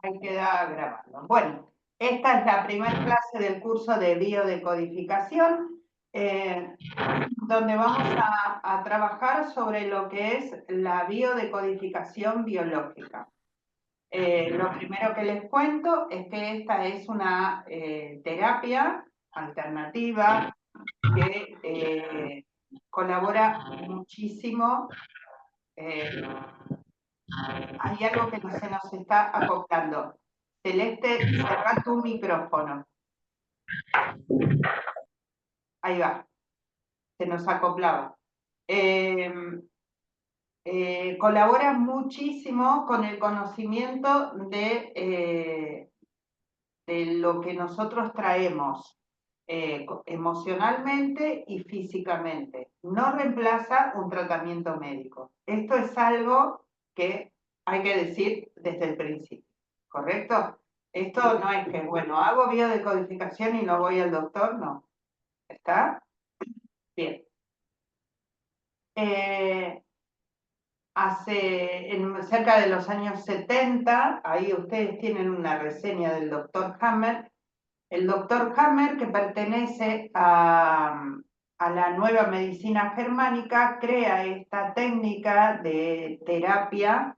Ahí queda grabando. Bueno, esta es la primera clase del curso de biodecodificación, donde vamos a trabajar sobre lo que es la biodecodificación biológica. Lo primero que les cuento es que esta es una terapia alternativa que colabora muchísimo. Hay algo que no se nos está acoplando. Celeste, cerrá tu micrófono. Ahí va, se nos acoplaba. Colabora muchísimo con el conocimiento de lo que nosotros traemos emocionalmente y físicamente. No reemplaza un tratamiento médico. Esto es algo que hay que decir desde el principio, ¿correcto? Esto no es que, bueno, hago biodecodificación y no voy al doctor, no. ¿Está? Bien. Cerca de los años 70, ahí ustedes tienen una reseña del doctor Hammer. El doctor Hammer, que pertenece a la nueva medicina germánica, crea esta técnica de terapia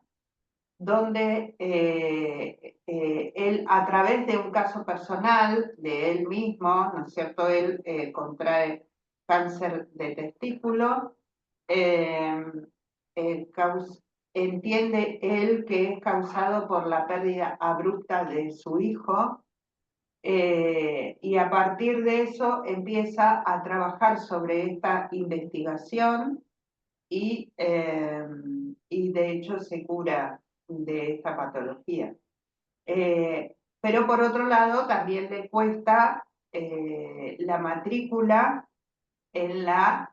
donde él, a través de un caso personal de él mismo, ¿no es cierto?, él contrae cáncer de testículo, eh, entiende él que es causado por la pérdida abrupta de su hijo, y a partir de eso empieza a trabajar sobre esta investigación y de hecho se cura de esta patología. Pero por otro lado también le cuesta la matrícula en la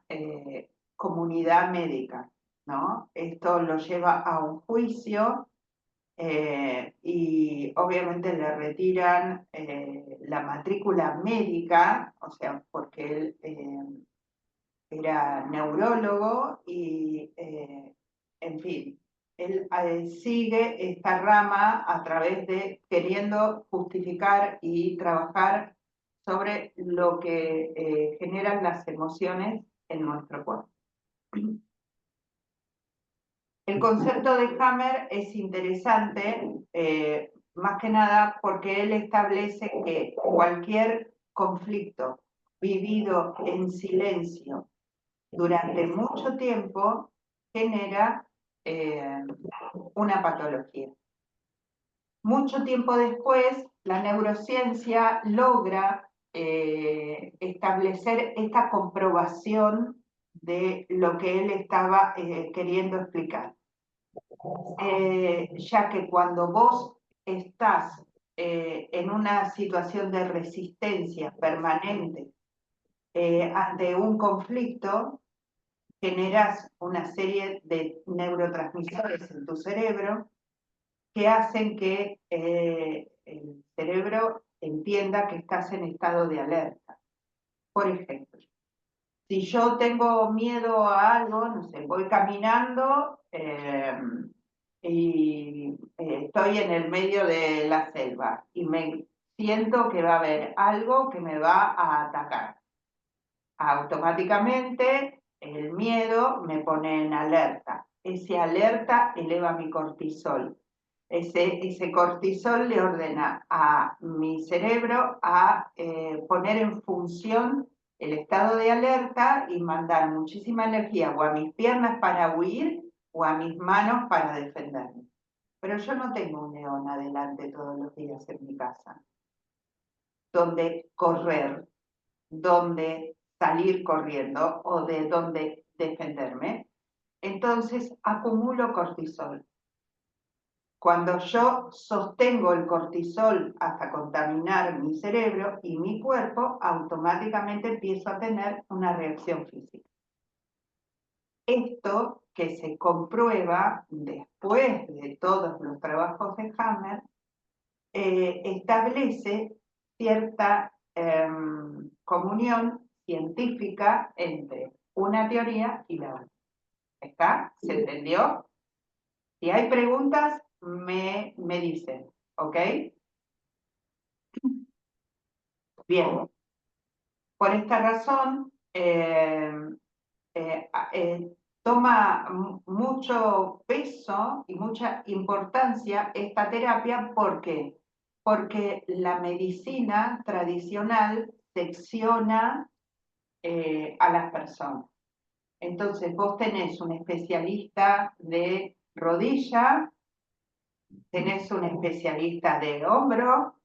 comunidad médica, ¿no? Esto lo lleva a un juicio y obviamente le retiran la matrícula médica, o sea, porque él era neurólogo y, en fin, él sigue esta rama a través de queriendo justificar y trabajar sobre lo que generan las emociones en nuestro cuerpo. El concepto de Hammer es interesante, más que nada porque él establece que cualquier conflicto vivido en silencio durante mucho tiempo genera una patología. Mucho tiempo después, la neurociencia logra establecer esta comprobación de lo que él estaba queriendo explicar. Ya que cuando vos estás en una situación de resistencia permanente ante un conflicto, generas una serie de neurotransmisores en tu cerebro que hacen que el cerebro entienda que estás en estado de alerta. Por ejemplo, si yo tengo miedo a algo, no sé, voy caminando y estoy en el medio de la selva y me siento que va a haber algo que me va a atacar. Automáticamente el miedo me pone en alerta. Ese alerta eleva mi cortisol. Ese cortisol le ordena a mi cerebro a poner en función el estado de alerta y mandar muchísima energía o a mis piernas para huir o a mis manos para defenderme. Pero yo no tengo un león adelante todos los días en mi casa, donde correr, donde salir corriendo o de donde defenderme. Entonces acumulo cortisol. Cuando yo sostengo el cortisol hasta contaminar mi cerebro y mi cuerpo, automáticamente empiezo a tener una reacción física. Esto que se comprueba después de todos los trabajos de Hammer, establece cierta comunión científica entre una teoría y la otra. ¿Está? ¿Se entendió? Si hay preguntas, me dicen. ¿ok? Bien, por esta razón toma mucho peso y mucha importancia esta terapia. ¿Por qué? Porque la medicina tradicional secciona a las personas. Entonces vos tenés un especialista de rodilla, tenés un especialista de hombro,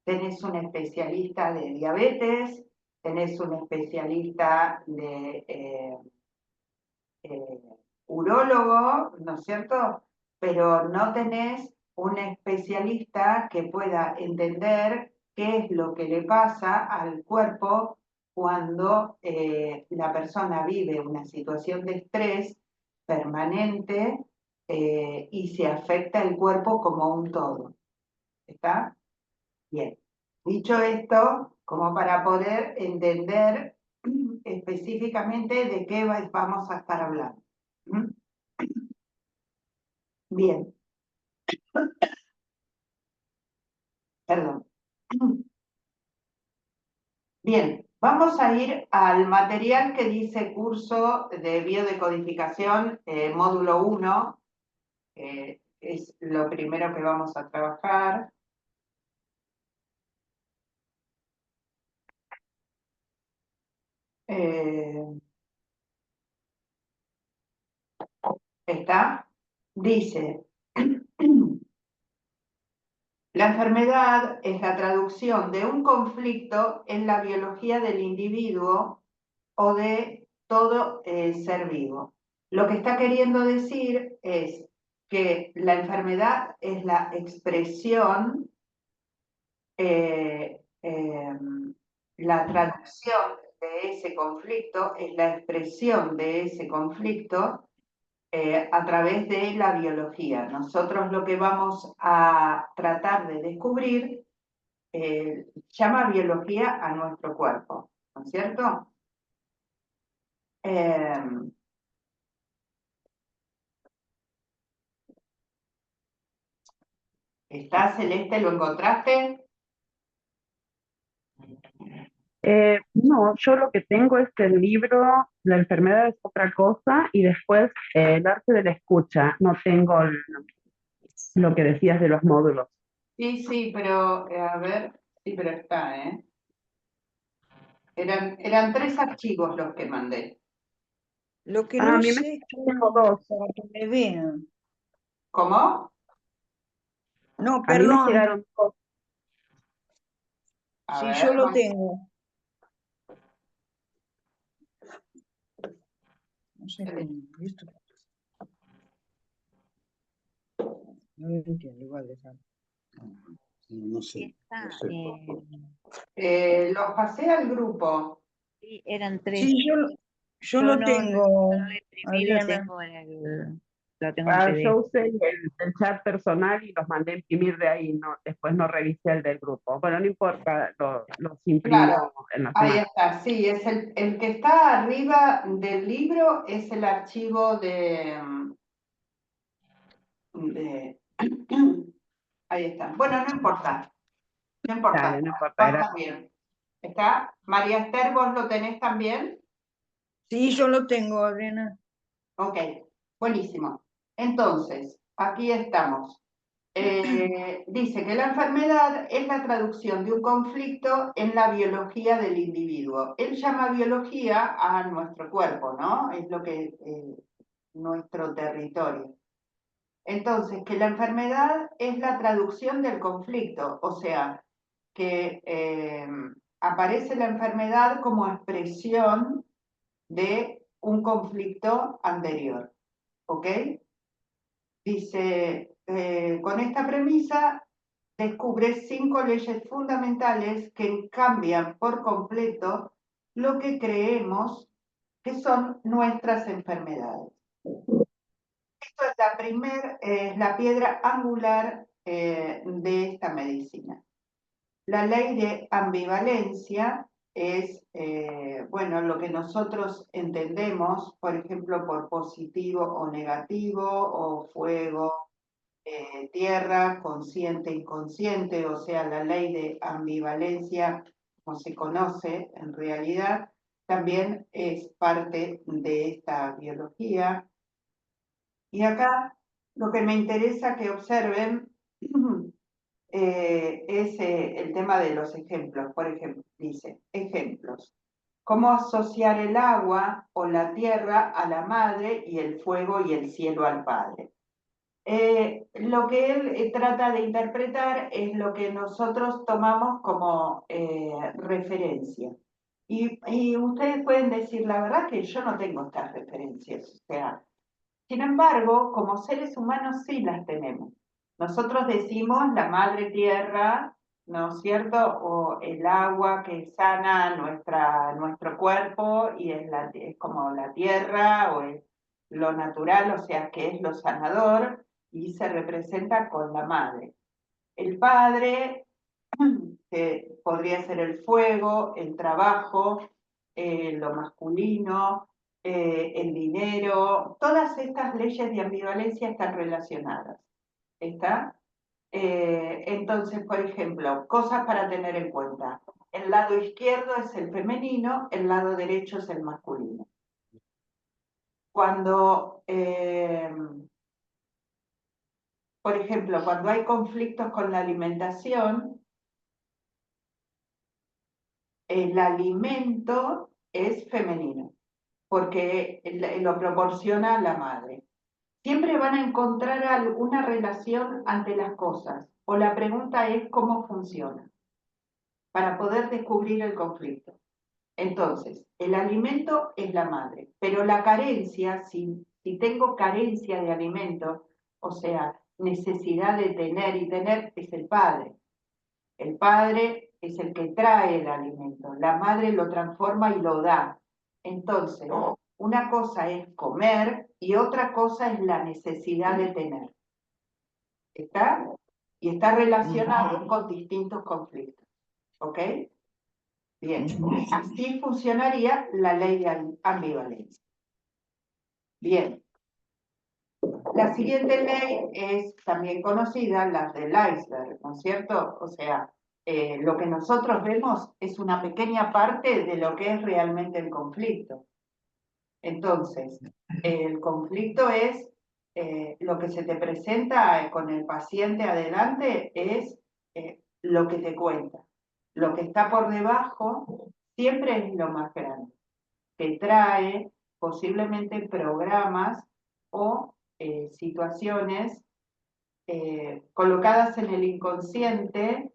tenés un especialista de diabetes, tenés un especialista de eh, urólogo, ¿no es cierto? Pero no tenés un especialista que pueda entender qué es lo que le pasa al cuerpo cuando la persona vive una situación de estrés permanente y se afecta el cuerpo como un todo. ¿Está? Bien. Dicho esto, como para poder entender específicamente de qué vamos a estar hablando. ¿Mm? Bien, perdón. Bien, vamos a ir al material que dice curso de biodecodificación, módulo 1, es lo primero que vamos a trabajar. ¿Está? Dice, la enfermedad es la traducción de un conflicto en la biología del individuo o de todo ser vivo. Lo que está queriendo decir es que la enfermedad es la expresión, eh, eh, la traducción de ese conflicto, es la expresión de ese conflicto a través de la biología. Nosotros lo que vamos a tratar de descubrir llama biología a nuestro cuerpo, ¿no es cierto? ¿Está, Celeste? ¿Lo encontraste? No, yo lo que tengo es el libro La enfermedad es otra cosa y después el arte de la escucha. No tengo lo que decías de los módulos. Sí, sí, pero a ver, sí, pero está, ¿eh? Eran 3 archivos los que mandé. Lo que Ah, a no mí me sé es tengo cómo, dos. para que me vean. ¿Cómo? No, A mí me perdón, llegaron dos. A si yo ver, lo tengo. No sé cómo, ¿listo? No lo entiendo, igual de esa. No sé, Sí está. no sé. los pasé al grupo. Sí, eran tres. Sí, yo Yo lo no, no tengo, lo imprimí, Adriana. lo tengo en Yo PDF. usé el chat personal y los mandé a imprimir de ahí. No, después no revisé el del grupo. Bueno, no importa, los imprimo Claro, en la ahí semana. está, sí, es el que está arriba del libro, es el archivo de ahí está. Bueno, no importa, no importa, Dale, no importa, vamos era. bien. ¿Está? María Esther, ¿vos lo tenés también? Sí, yo lo tengo, Adriana. Ok, buenísimo. Entonces, aquí estamos. Dice que la enfermedad es la traducción de un conflicto en la biología del individuo. Él llama biología a nuestro cuerpo, ¿no? Es lo que nuestro territorio. Entonces, que la enfermedad es la traducción del conflicto, o sea, que aparece la enfermedad como expresión de un conflicto anterior, ¿ok? Dice, con esta premisa descubre 5 leyes fundamentales que cambian por completo lo que creemos que son nuestras enfermedades. Esto es la piedra angular de esta medicina. La ley de ambivalencia es, bueno, lo que nosotros entendemos, por ejemplo, por positivo o negativo, o fuego, tierra, consciente, inconsciente, o sea, la ley de ambivalencia, como se conoce en realidad, también es parte de esta biología. Y acá lo que me interesa que observen es el tema de los ejemplos. Por ejemplo, dice, ejemplos. Cómo asociar el agua o la tierra a la madre y el fuego y el cielo al padre. Lo que él trata de interpretar es lo que nosotros tomamos como referencia. Y ustedes pueden decir, la verdad que yo no tengo estas referencias. O sea, sin embargo, como seres humanos sí las tenemos. Nosotros decimos la madre tierra, ¿no es cierto? O el agua que sana nuestro cuerpo y es como la tierra o es lo natural, o sea, que es lo sanador y se representa con la madre. El padre, que podría ser el fuego, el trabajo, lo masculino, el dinero, todas estas leyes de ambivalencia están relacionadas. ¿Está? Entonces, por ejemplo, cosas para tener en cuenta. El lado izquierdo es el femenino, el lado derecho es el masculino. Cuando, por ejemplo, cuando hay conflictos con la alimentación, el alimento es femenino, porque lo proporciona la madre. Siempre van a encontrar alguna relación ante las cosas, o la pregunta es cómo funciona, para poder descubrir el conflicto. Entonces, el alimento es la madre, pero la carencia, si tengo carencia de alimento, o sea, necesidad de tener y tener, es el padre. El padre es el que trae el alimento, la madre lo transforma y lo da. Entonces, una cosa es comer y otra cosa es la necesidad de tener. ¿Está? Y está relacionado con distintos conflictos. ¿Ok? Bien, así funcionaría la ley de ambivalencia. Bien. La siguiente ley es también conocida, la del iceberg, ¿no es cierto? O sea, lo que nosotros vemos es una pequeña parte de lo que es realmente el conflicto. Entonces, el conflicto es lo que se te presenta con el paciente adelante, es lo que te cuenta. Lo que está por debajo siempre es lo más grande, que trae posiblemente programas o situaciones colocadas en el inconsciente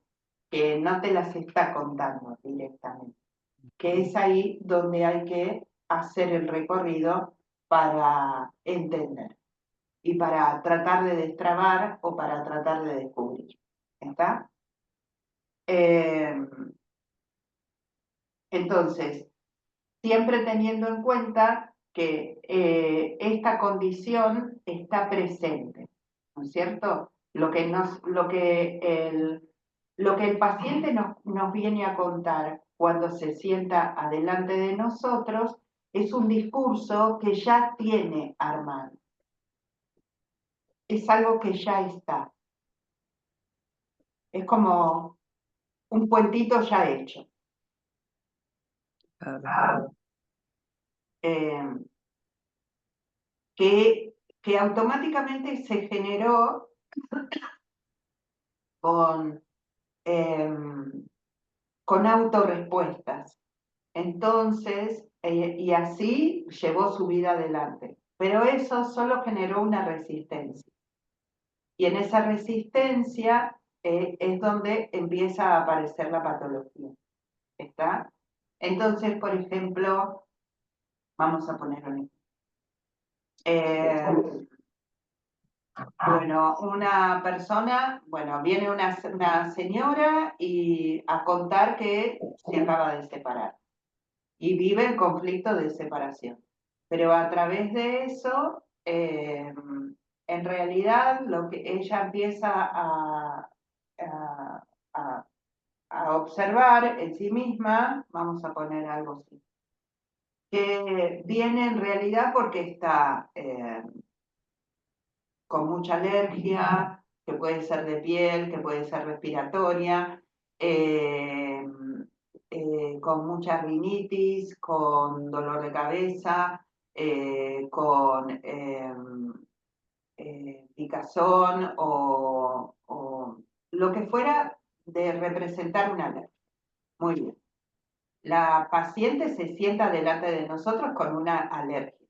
que no te las está contando directamente, que es ahí donde hay que hacer el recorrido para entender y para tratar de destrabar o para tratar de descubrir. ¿Está? Entonces, siempre teniendo en cuenta que esta condición está presente, ¿no es cierto? Lo que el paciente nos viene a contar cuando se sienta adelante de nosotros es un discurso que ya tiene armado. Es algo que ya está. Es como un cuentito ya hecho. Que automáticamente se generó con autorrespuestas. Entonces, y así llevó su vida adelante. Pero eso solo generó una resistencia. Y en esa resistencia es donde empieza a aparecer la patología. ¿Está? Entonces, por ejemplo, vamos a poner un bueno, una persona, viene una señora y a contar que se acaba de separar y vive el conflicto de separación. Pero a través de eso, en realidad, lo que ella empieza a observar en sí misma, vamos a poner algo así, que viene en realidad porque está con mucha alergia, que puede ser de piel, que puede ser respiratoria, con mucha rinitis, con dolor de cabeza, con picazón o lo que fuera de representar una alergia. Muy bien. La paciente se sienta delante de nosotros con una alergia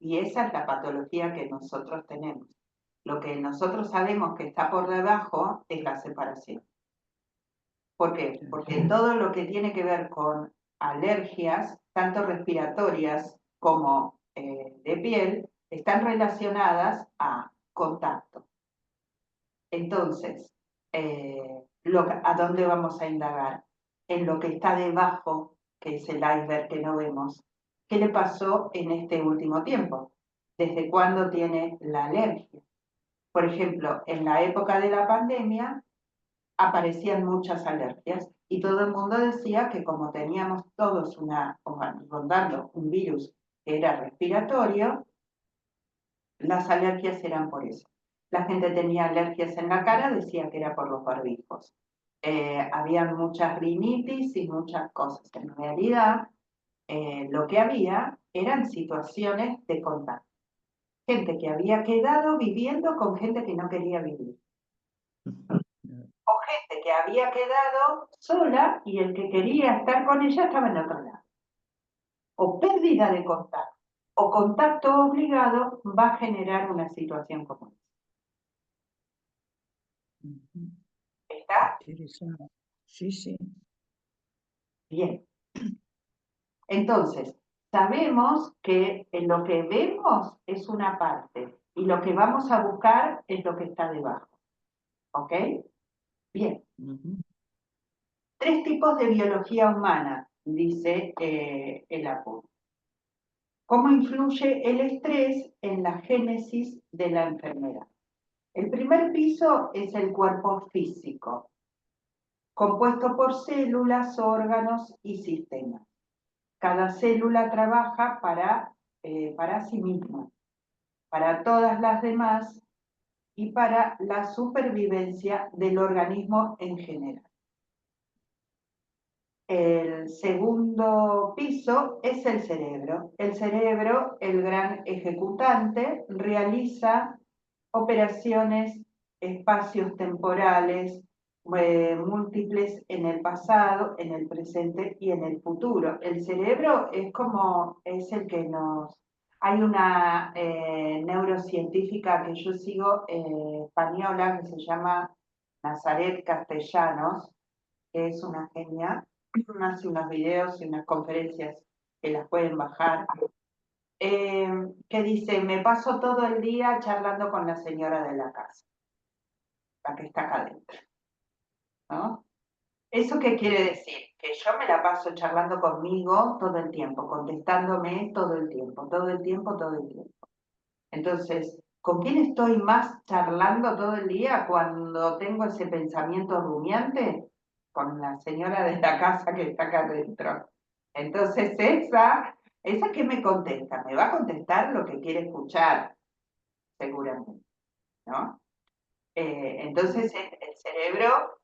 y esa es la patología que nosotros tenemos. Lo que nosotros sabemos que está por debajo es la separación. ¿Por qué? Porque todo lo que tiene que ver con alergias, tanto respiratorias como de piel, están relacionadas a contacto. Entonces, ¿a dónde vamos a indagar? En lo que está debajo, que es el iceberg que no vemos. ¿Qué le pasó en este último tiempo? ¿Desde cuándo tiene la alergia? Por ejemplo, en la época de la pandemia aparecían muchas alergias y todo el mundo decía que como teníamos todos rondando un virus que era respiratorio, las alergias eran por eso. La gente tenía alergias en la cara, decía que era por los barbijos. Habían muchas rinitis y muchas cosas. En realidad, lo que había eran situaciones de contacto. Gente que había quedado viviendo con gente que no quería vivir. O gente que había quedado sola y el que quería estar con ella estaba en otro lado. O pérdida de contacto o contacto obligado va a generar una situación como esa. ¿Está? Interesante. Sí, sí. Bien. Entonces, sabemos que en lo que vemos es una parte y lo que vamos a buscar es lo que está debajo. ¿Ok? Bien. 3 tipos de biología humana, dice el apunte. ¿Cómo influye el estrés en la génesis de la enfermedad? El primer piso es el cuerpo físico, compuesto por células, órganos y sistemas. Cada célula trabaja para sí misma, para todas las demás y para la supervivencia del organismo en general. El segundo piso es el cerebro. El cerebro, el gran ejecutante, realiza operaciones, espacios temporales múltiples en el pasado, en el presente y en el futuro. El cerebro es el que nos... Hay una neurocientífica que yo sigo, española, que se llama Nazaret Castellanos, que es una genia, hace unos videos y unas conferencias que las pueden bajar, que dice, me paso todo el día charlando con la señora de la casa, la que está acá adentro, ¿no? ¿Eso qué quiere decir? Que yo me la paso charlando conmigo todo el tiempo, contestándome todo el tiempo, todo el tiempo, todo el tiempo. Entonces, ¿con quién estoy más charlando todo el día cuando tengo ese pensamiento rumiante? Con la señora de la casa que está acá adentro. Entonces, esa que me contesta, me va a contestar lo que quiere escuchar, seguramente, ¿no? Entonces, el cerebro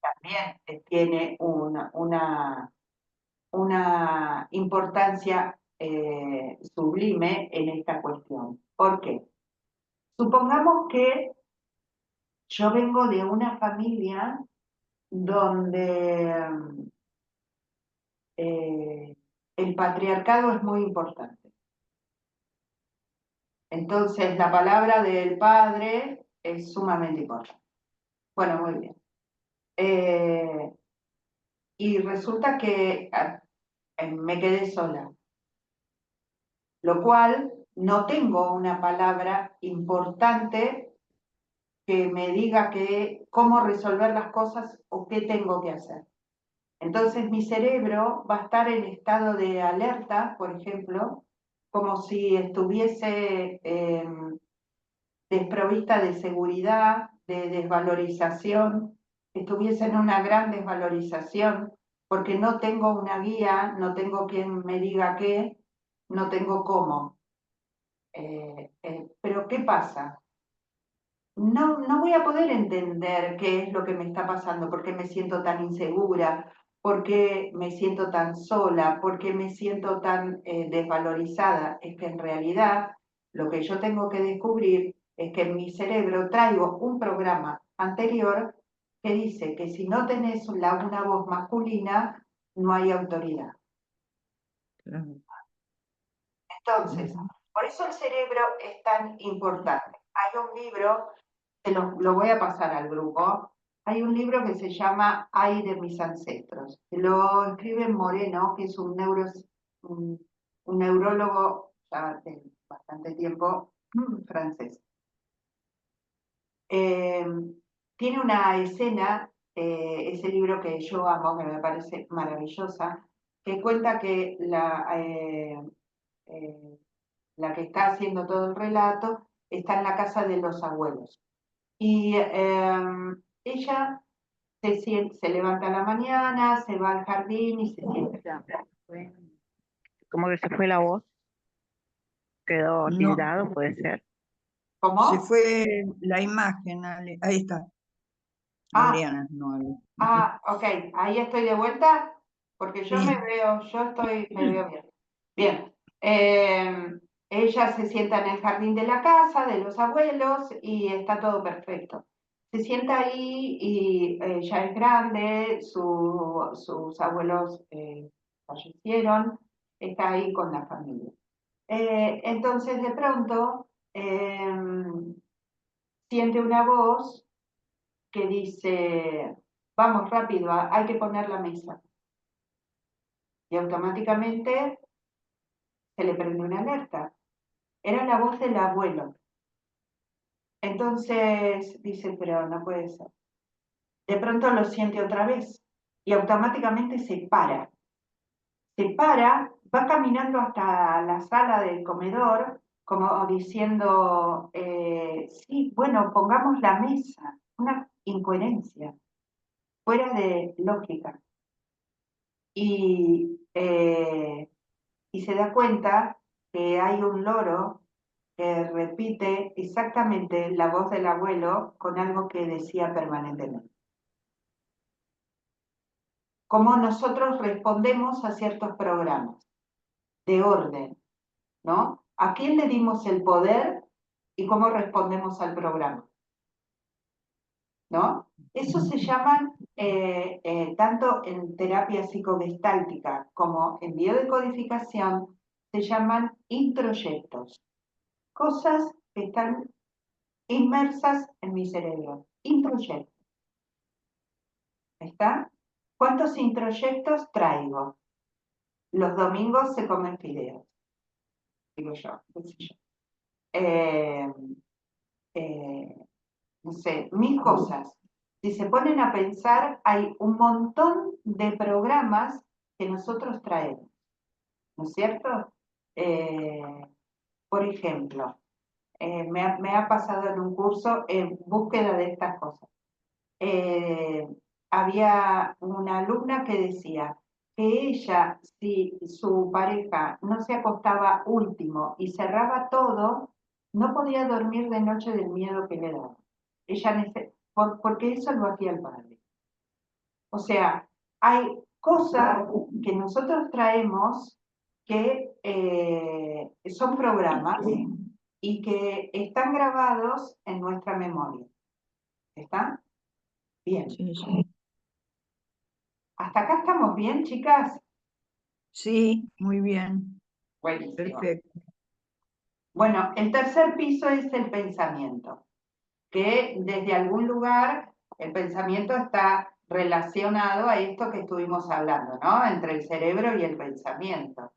también tiene una importancia sublime en esta cuestión. ¿Por qué? Supongamos que yo vengo de una familia donde el patriarcado es muy importante. Entonces, la palabra del padre es sumamente importante. Bueno, muy bien. Y resulta que me quedé sola, lo cual no tengo una palabra importante que me diga cómo resolver las cosas o qué tengo que hacer. Entonces mi cerebro va a estar en estado de alerta, por ejemplo, como si estuviese desprovista de seguridad, de desvalorización, estuviese en una gran desvalorización, porque no tengo una guía, no tengo quien me diga qué, no tengo cómo. Pero ¿qué pasa? no voy a poder entender qué es lo que me está pasando, por qué me siento tan insegura, por qué me siento tan sola, por qué me siento tan desvalorizada. Es que en realidad lo que yo tengo que descubrir es que en mi cerebro traigo un programa anterior que dice que si no tenés una voz masculina, no hay autoridad. Claro. Entonces, por eso el cerebro es tan importante. Hay un libro, lo voy a pasar al grupo, hay un libro que se llama Ay de mis ancestros. Lo escribe Moreno, que es un, un neurólogo ya de bastante tiempo, francés. Tiene una escena, ese libro que yo amo, que me parece maravillosa, que cuenta que la que está haciendo todo el relato está en la casa de los abuelos. Y ella se levanta a la mañana, se va al jardín y se sienta. Como que se fue la voz, quedó No, tildado, puede ser. se ¿Cómo? fue la imagen, ahí está, Ah, Adriana, no Ale. ok, ahí estoy de vuelta, porque yo me Sí, veo, me veo bien. Bien, ella se sienta en el jardín de la casa, de los abuelos, y está todo perfecto. Se sienta ahí y ya es grande, sus abuelos fallecieron, está ahí con la familia. Entonces de pronto siente una voz que dice, vamos rápido, hay que poner la mesa. Y automáticamente se le prende una alerta. Era la voz del abuelo. Entonces dice, pero no puede ser. De pronto lo siente otra vez y automáticamente se para. Se para, va caminando hasta la sala del comedor, como diciendo, sí, bueno, pongamos la mesa. Una incoherencia, fuera de lógica. Y se da cuenta que hay un loro que repite exactamente la voz del abuelo con algo que decía permanentemente. Cómo nosotros respondemos a ciertos programas de orden, ¿no? ¿A quién le dimos el poder y cómo respondemos al programa? ¿No? Eso se llaman, tanto en terapia psicogestáltica como en biodecodificación, se llaman introyectos, cosas que están inmersas en mi cerebro. Introyectos. ¿Está? ¿Cuántos introyectos traigo? Los domingos se comen fideos, digo yo, qué sé yo. Eh, eh, no sé, mil cosas. Si se ponen a pensar, hay un montón de programas que nosotros traemos, ¿no es cierto? Eh, por ejemplo, me ha pasado en un curso en búsqueda de estas cosas. eh, Había una alumna que decía que ella, si su pareja no se acostaba último y cerraba todo, no podía dormir de noche del miedo que le daba. Porque eso lo hacía el padre. O sea, hay cosas que nosotros traemos que son programas y que están grabados en nuestra memoria. ¿Está? Bien. sí, sí. ¿Hasta acá estamos bien, chicas? Sí, muy bien, Buenísimo. perfecto. Bueno, el tercer piso es el pensamiento, que desde algún lugar el pensamiento está relacionado a esto que estuvimos hablando, ¿no? Entre el cerebro y el pensamiento.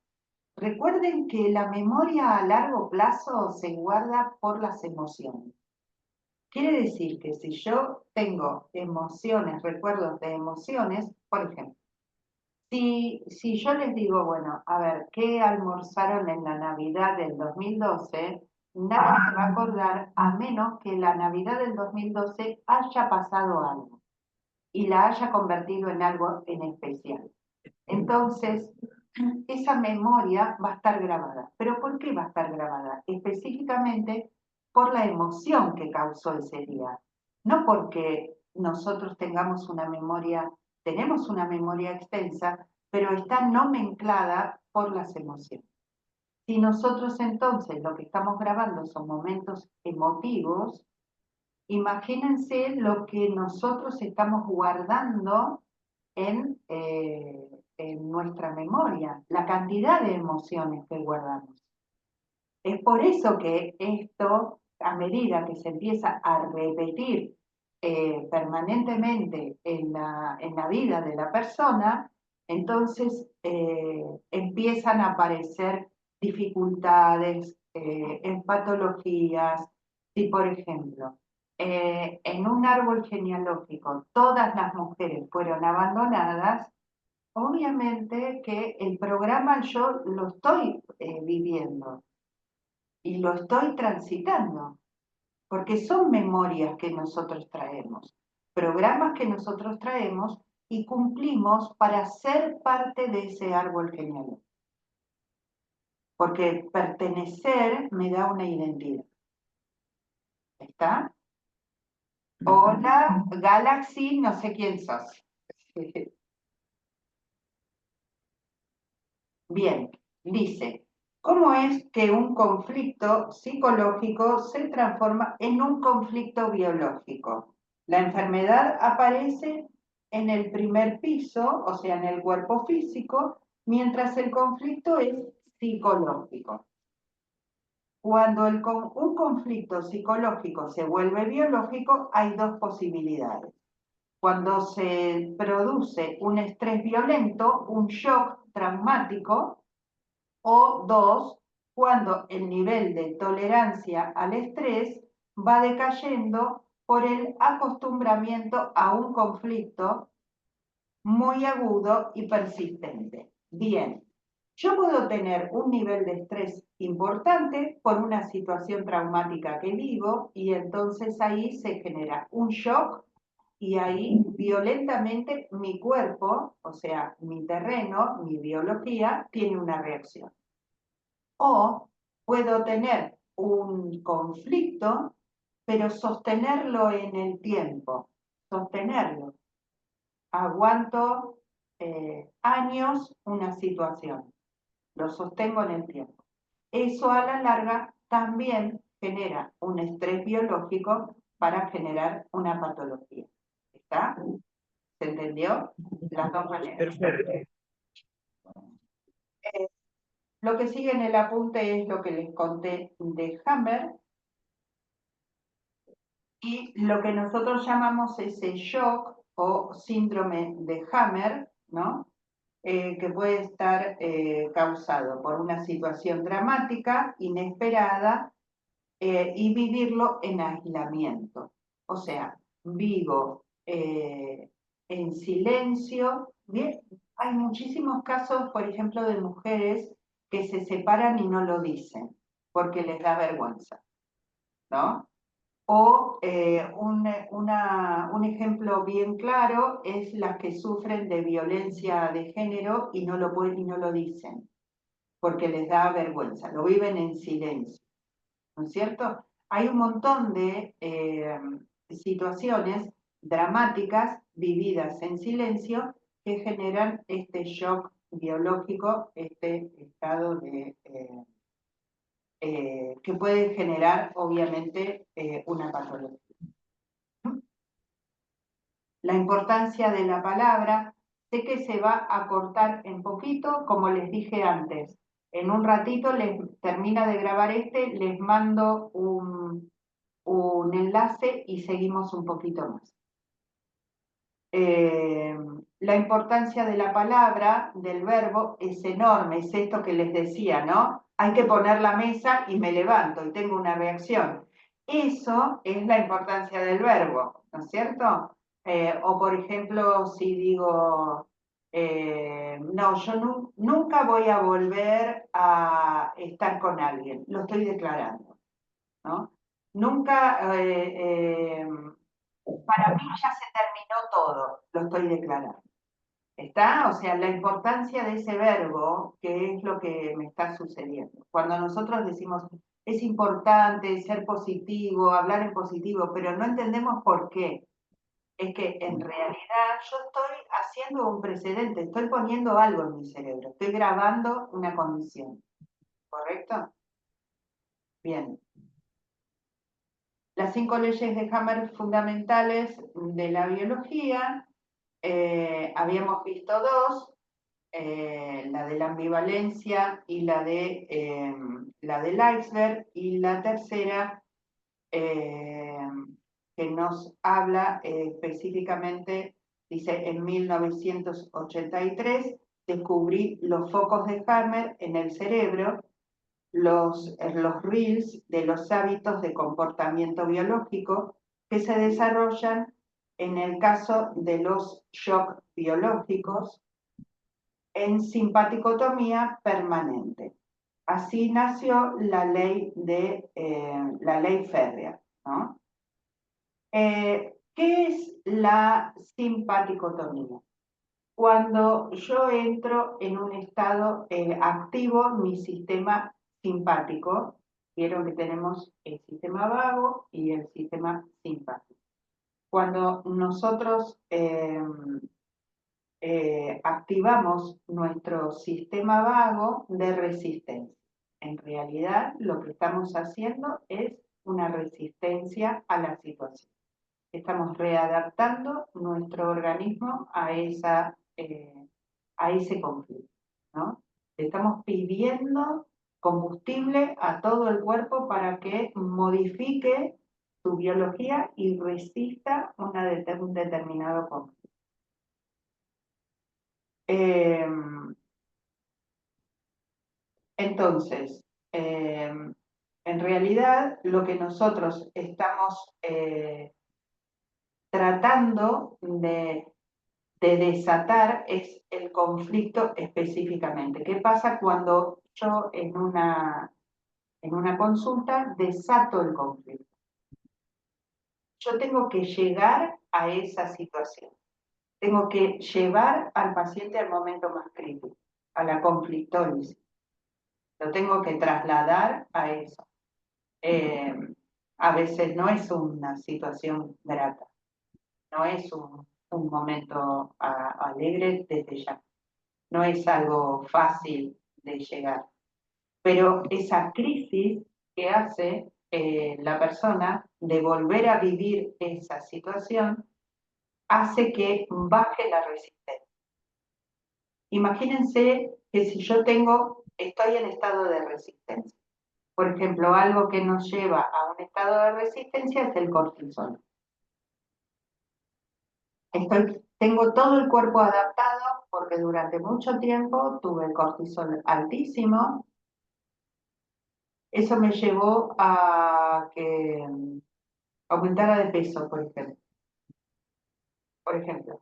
Recuerden que la memoria a largo plazo se guarda por las emociones. Quiere decir que si yo tengo emociones, recuerdos de emociones, por ejemplo, si yo les digo, bueno, a ver, ¿qué almorzaron en la Navidad del 2012? Nadie se va a acordar a menos que la Navidad del 2012 haya pasado algo y la haya convertido en algo en especial. Entonces, esa memoria va a estar grabada. ¿Pero por qué va a estar grabada? Específicamente por la emoción que causó ese día, no porque nosotros tenemos una memoria extensa, pero está nomenclada por las emociones. Si nosotros entonces lo que estamos grabando son momentos emotivos, imagínense lo que nosotros estamos guardando en nuestra memoria, la cantidad de emociones que guardamos. Es por eso que esto, a medida que se empieza a repetir permanentemente en la vida de la persona, entonces empiezan a aparecer dificultades en patologías. Si, por ejemplo, en un árbol genealógico todas las mujeres fueron abandonadas, obviamente que el programa yo lo estoy viviendo y lo estoy transitando, porque son memorias que nosotros traemos, programas que nosotros traemos y cumplimos para ser parte de ese árbol genealógico. Porque pertenecer me da una identidad. ¿Está? Hola, Galaxy, no sé quién sos. Bien, dice, ¿cómo es que un conflicto psicológico se transforma en un conflicto biológico? La enfermedad aparece en el primer piso, o sea, en el cuerpo físico, mientras el conflicto es psicológico. Cuando un conflicto psicológico se vuelve biológico, hay dos posibilidades. Cuando se produce un estrés violento, un shock traumático, o dos, cuando el nivel de tolerancia al estrés va decayendo por el acostumbramiento a un conflicto muy agudo y persistente. Bien, yo puedo tener un nivel de estrés importante por una situación traumática que vivo y entonces ahí se genera un shock y ahí violentamente mi cuerpo, o sea, mi terreno, mi biología, tiene una reacción. O puedo tener un conflicto, pero sostenerlo en el tiempo, sostenerlo. Aguanto años una situación, lo sostengo en el tiempo. Eso a la larga también genera un estrés biológico para generar una patología. ¿Está? ¿Se entendió? Las dos maneras. Perfecto. Lo que sigue en el apunte es lo que les conté de Hammer y lo que nosotros llamamos ese shock o síndrome de Hammer, ¿no? Que puede estar causado por una situación dramática, inesperada, y vivirlo en aislamiento. O sea, vivo en silencio. Bien, hay muchísimos casos, por ejemplo, de mujeres que se separan y no lo dicen porque les da vergüenza, ¿no? O un ejemplo bien claro es las que sufren de violencia de género y no lo pueden y no lo dicen porque les da vergüenza, lo viven en silencio. ¿No es cierto? Hay un montón de situaciones dramáticas vividas en silencio que generan este shock biológico, este estado de que puede generar obviamente una patología. La importancia de la palabra, sé que se va a cortar en poquito, como les dije antes. En un ratito les termina de grabar les mando un enlace y seguimos un poquito más. La importancia de la palabra, del verbo, es enorme, es esto que les decía, ¿no? Hay que poner la mesa y me levanto y tengo una reacción. Eso es la importancia del verbo, ¿no es cierto? O por ejemplo, si digo, no, yo nunca voy a volver a estar con alguien, lo estoy declarando, ¿no? Nunca, para mí ya se terminó todo, lo estoy declarando. ¿Está? O sea, la importancia de ese verbo, que es lo que me está sucediendo. Cuando nosotros decimos, es importante ser positivo, hablar en positivo, pero no entendemos por qué. Es que en realidad yo estoy haciendo un precedente, estoy poniendo algo en mi cerebro, estoy grabando una condición, ¿correcto? Bien. Las 5 leyes de Hammer fundamentales de la biología, habíamos visto 2, la de la ambivalencia y la del iceberg, y la tercera que nos habla específicamente, dice, en 1983 descubrí los focos de Hammer en el cerebro, los reels de los hábitos de comportamiento biológico que se desarrollan en el caso de los shock biológicos en simpaticotomía permanente. Así nació la ley férrea, ¿no? ¿Qué es la simpaticotomía? Cuando yo entro en un estado activo, mi sistema simpático, vieron que tenemos el sistema vago y el sistema simpático. Cuando nosotros activamos nuestro sistema vago de resistencia, en realidad lo que estamos haciendo es una resistencia a la situación. Estamos readaptando nuestro organismo a ese conflicto, ¿no? Le estamos pidiendo combustible a todo el cuerpo para que modifique su biología y resista un determinado conflicto. Entonces, en realidad lo que nosotros estamos tratando de desatar es el conflicto específicamente. ¿Qué pasa cuando yo en una consulta desato el conflicto? Yo tengo que llegar a esa situación. Tengo que llevar al paciente al momento más crítico, a la conflictólisis. Lo tengo que trasladar a eso. A veces no es una situación grata, no es un momento alegre desde ya, no es algo fácil de llegar. Pero esa crisis que hace la persona de volver a vivir esa situación hace que baje la resistencia. Imagínense que si yo estoy en estado de resistencia. Por ejemplo, algo que nos lleva a un estado de resistencia es el cortisol. Tengo todo el cuerpo adaptado porque durante mucho tiempo tuve el cortisol altísimo. Eso me llevó a que aumentara de peso, por ejemplo.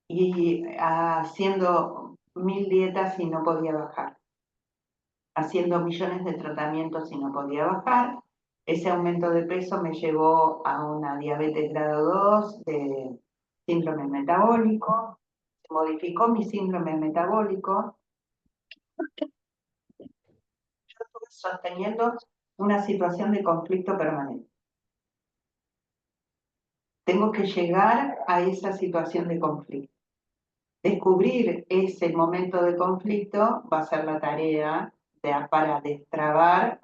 Y haciendo 1000 dietas y no podía bajar. Haciendo millones de tratamientos y no podía bajar. Ese aumento de peso me llevó a una diabetes grado 2, de síndrome metabólico, se modificó mi síndrome metabólico. Yo estuve sosteniendo una situación de conflicto permanente. Tengo que llegar a esa situación de conflicto. Descubrir ese momento de conflicto va a ser la tarea para destrabar